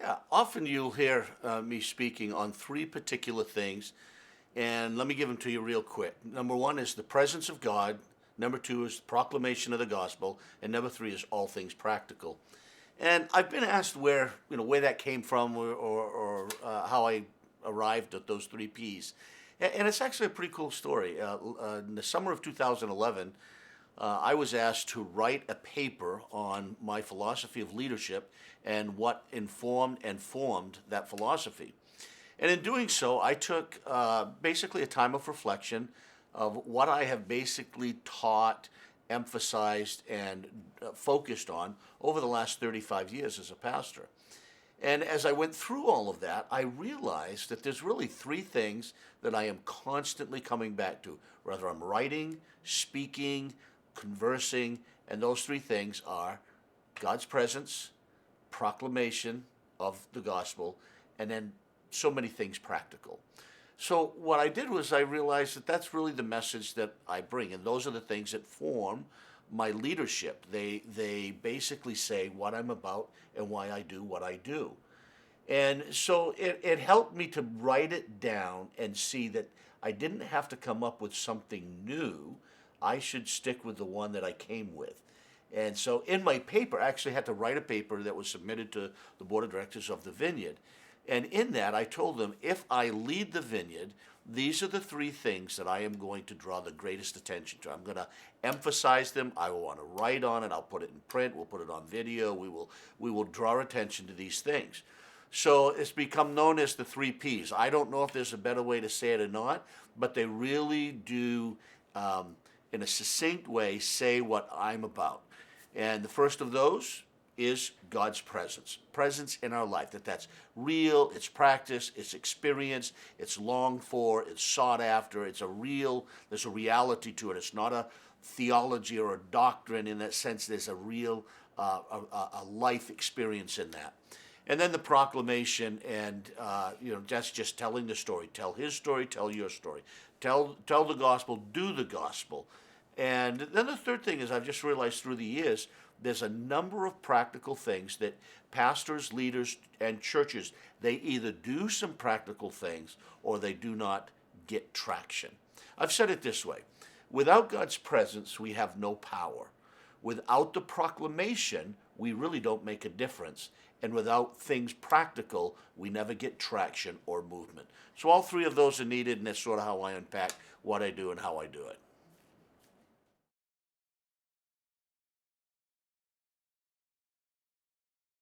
Yeah, often you'll hear me speaking on three particular things, and let me give them to you real quick. Number one is the presence of God. Number two is the proclamation of the gospel, and number three is all things practical. And I've been asked where that came from, or how I arrived at those three P's. And it's actually a pretty cool story. In the summer of 2011, I was asked to write a paper on my philosophy of leadership and what informed and formed that philosophy. And in doing so, I took basically a time of reflection of what I have basically taught, emphasized, and focused on over the last 35 years as a pastor. And as I went through all of that, I realized that there's really three things that I am constantly coming back to, whether I'm writing, speaking, conversing, and those three things are God's presence, proclamation of the gospel, and then so many things practical. So what I did was I realized that that's really the message that I bring, and those are the things that form my leadership. They basically say what I'm about and why I do what I do. And so it helped me to write it down and see that I didn't have to come up with something new. I should stick with the one that I came with. And so in my paper, I actually had to write a paper that was submitted to the board of directors of the Vineyard. And in that, I told them, if I lead the Vineyard, these are the three things that I am going to draw the greatest attention to. I'm going to emphasize them. I will want to write on it. I'll put it in print. We'll put it on video. We will draw attention to these things. So it's become known as the three Ps. I don't know if there's a better way to say it or not, but they really do, in a succinct way, say what I'm about. And the first of those is God's presence in our life, that's real, it's practice, it's experience, it's longed for, it's sought after, there's a reality to it. It's not a theology or a doctrine in that sense. There's a real a life experience in that. And then the proclamation, and that's just telling the story. Tell his story, tell your story. Tell the gospel, do the gospel. And then the third thing is, I've just realized through the years, there's a number of practical things that pastors, leaders, and churches, they either do some practical things or they do not get traction. I've said it this way: without God's presence, we have no power. Without the proclamation, we really don't make a difference. And without things practical, we never get traction or movement. So all three of those are needed, and that's sort of how I unpack what I do and how I do it.